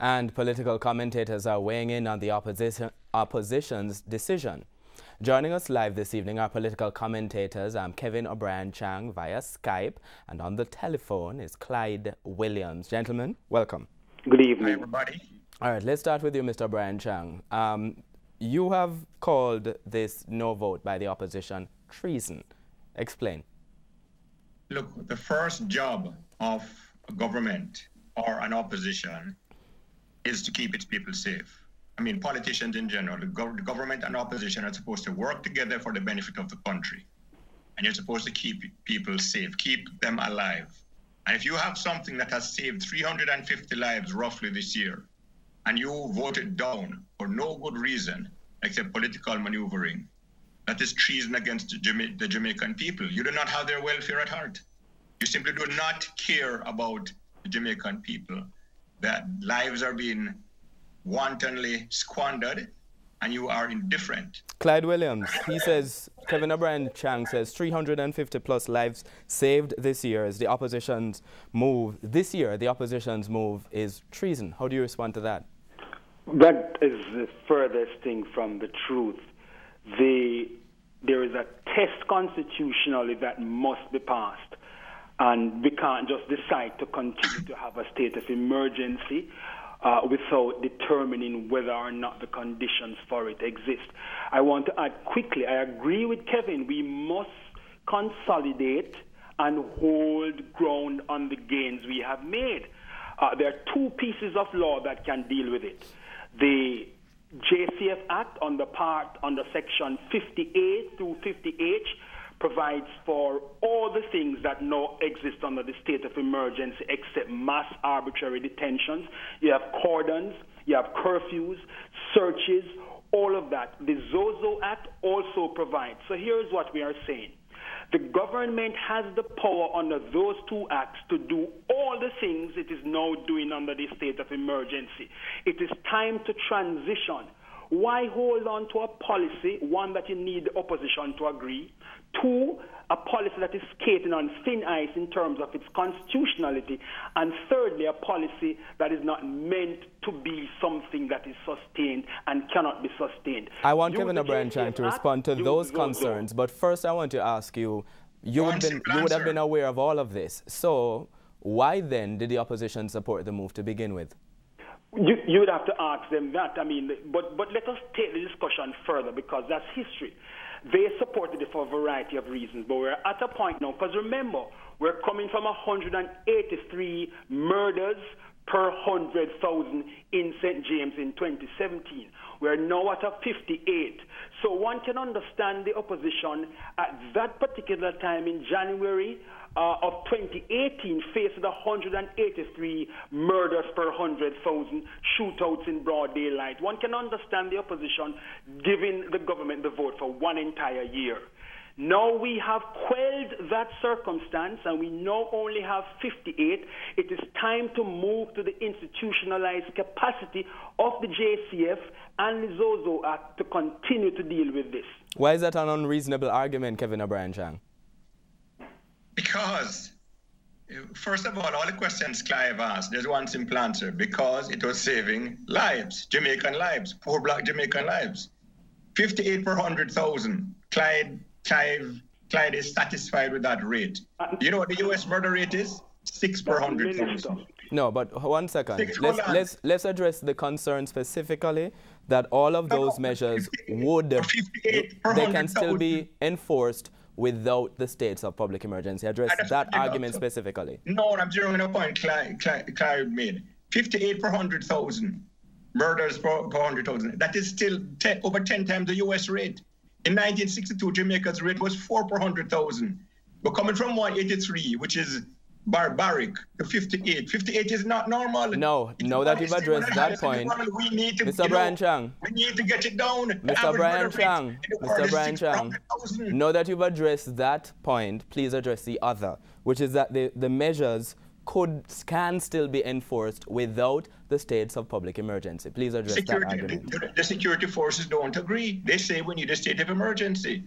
And political commentators are weighing in on the opposition's decision. Joining us live this evening are political commentators Kevin O'Brien-Chang via Skype, and on the telephone is Clyde Williams. Gentlemen, welcome. Good evening. Hi, everybody. All right, let's start with you, Mr. O'Brien-Chang. You have called this no vote by the opposition treason. Explain. Look, the first job of a government or an opposition is to keep its people safe. I mean, politicians in general, the government and opposition are supposed to work together for the benefit of the country. And you're supposed to keep people safe, keep them alive. And if you have something that has saved 350 lives roughly this year, and you voted down for no good reason except political maneuvering, that is treason against the Jamaican people. You do not have their welfare at heart. You simply do not care about the Jamaican people. That lives are being wantonly squandered, and you are indifferent. Clyde Williams, he says, Kevin O'Brien-Chang says 350 plus lives saved this year as the opposition's move. This year, the opposition's move is treason. How do you respond to that? That is the furthest thing from the truth. There is a test constitutionally that must be passed, and we can't just decide to continue to have a state of emergency without determining whether or not the conditions for it exist. I want to add quickly, I agree with Kevin, we must consolidate and hold ground on the gains we have made. There are two pieces of law that can deal with it. The JCF Act under section 50A through 50H provides for all the things that now exist under the state of emergency except mass arbitrary detentions. You have cordons, you have curfews, searches, all of that. The Zozo Act also provides. So here's what we are saying. The government has the power under those two acts to do all the things it is now doing under the state of emergency. It is time to transition. Why hold on to a policy, one, that you need the opposition to agree, two, a policy that is skating on thin ice in terms of its constitutionality, and thirdly, a policy that is not meant to be something that is sustained and cannot be sustained. I want Kevin O'Brien-Chang to respond to those concerns, but first I want to ask you, you would have been aware of all of this, so why then did the opposition support the move to begin with? You would have to ask them that. I mean, but let us take the discussion further, because that's history. They supported it for a variety of reasons, but we're at a point now, because remember, we're coming from 183 murders per 100,000 in St. James in 2017. We're now at a 58. So one can understand the opposition at that particular time in January of 2018 faced 183 murders per 100,000, shootouts in broad daylight. One can understand the opposition giving the government the vote for one entire year. Now we have quelled that circumstance, and we now only have 58. It is time to move to the institutionalized capacity of the JCF and the Zozo Act to continue to deal with this. Why is that an unreasonable argument, Kevin O'Brien-Chang? Because, first of all the questions Clive asked, there's one simple answer: because it was saving lives, Jamaican lives, poor black Jamaican lives. 58 per 100,000. Clyde is satisfied with that rate. You know what the U.S. murder rate is? 6 per 100,000. No, but one second. Let's address the concern specifically that all of those measures they can still be enforced without the states of public emergency. Address that argument specifically. No, I'm zeroing in a point Clyde made. 58 per 100,000 murders per 100,000. That is still over 10 times the U.S. rate. In 1962, Jamaica's rate was 4 per 100,000. We're coming from 183, which is barbaric, to 58. 58 is not normal. No, now that you've addressed that point, Mr. O'Brien-Chang, we need to get it down. Mr. O'Brien-Chang, now that you've addressed that point, please address the other, which is that the measures can still be enforced without the states of public emergency. Please address that argument. The security forces don't agree. They say we need a state of emergency.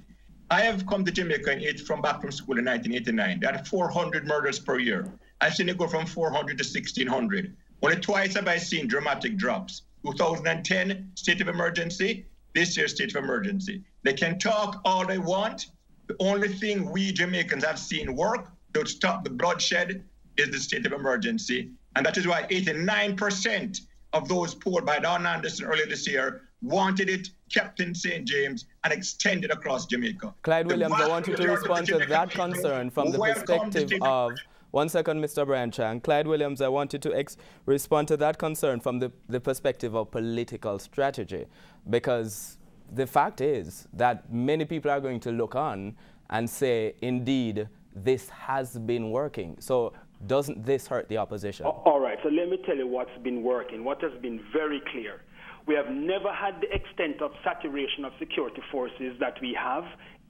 I have come to Jamaica back from school in 1989. They had 400 murders per year. I've seen it go from 400 to 1,600. Only twice have I seen dramatic drops. 2010, state of emergency. This year, state of emergency. They can talk all they want. The only thing we Jamaicans have seen work to stop the bloodshed is the state of emergency. And that is why 89% of those polled by Don Anderson earlier this year wanted it kept in St. James and extended across Jamaica. Clyde Williams, I want you to respond to that concern from the perspective of... One second, Mr. Brian Chang. Clyde Williams, I want you to respond to that concern from the perspective of political strategy, because the fact is that many people are going to look on and say, indeed, this has been working. So doesn't this hurt the opposition? All right, so let me tell you what's been working, what has been very clear. We have never had the extent of saturation of security forces that we have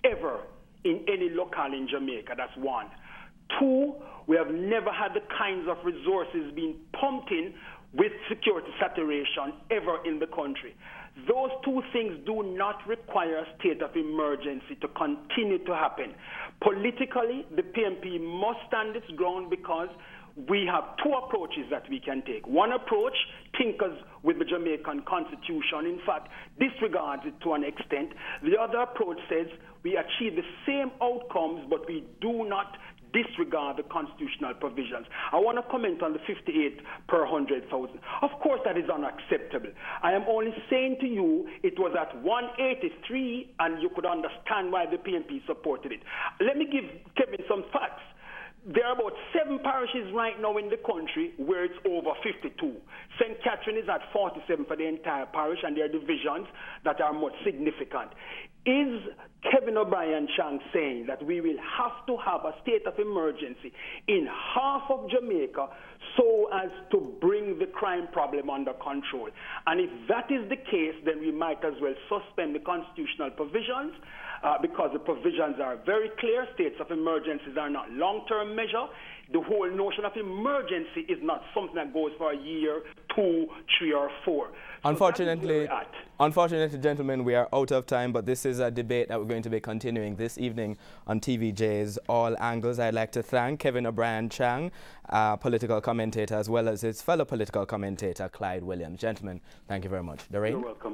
ever in any locale in Jamaica. That's one. Two, we have never had the kinds of resources being pumped in with security saturation ever in the country. Those two things do not require a state of emergency to continue to happen. Politically, the PNP must stand its ground because we have two approaches that we can take. One approach tinkers with the Jamaican Constitution, in fact, disregards it to an extent. The other approach says we achieve the same outcomes, but we do not disregard the constitutional provisions. I want to comment on the 58 per 100,000. Of course, that is unacceptable. I am only saying to you it was at 183, and you could understand why the PNP supported it. Let me give Kevin some facts. There are about 7 parishes right now in the country where it's over 52. St. Catherine is at 47 for the entire parish, and there are divisions that are more significant. Is Kevin O'Brien Chang saying that we will have to have a state of emergency in half of Jamaica so as to bring the crime problem under control? And if that is the case, then we might as well suspend the constitutional provisions, because the provisions are very clear. States of emergencies are not long-term measure. The whole notion of emergency is not something that goes for a year, 2, 3, or 4. Unfortunately, gentlemen, we are out of time, but this is a debate that we're going to be continuing this evening on TVJ's All Angles. I'd like to thank Kevin O'Brien Chang, political commentator, as well as his fellow political commentator, Clyde Williams. Gentlemen, thank you very much. Doreen? You're welcome.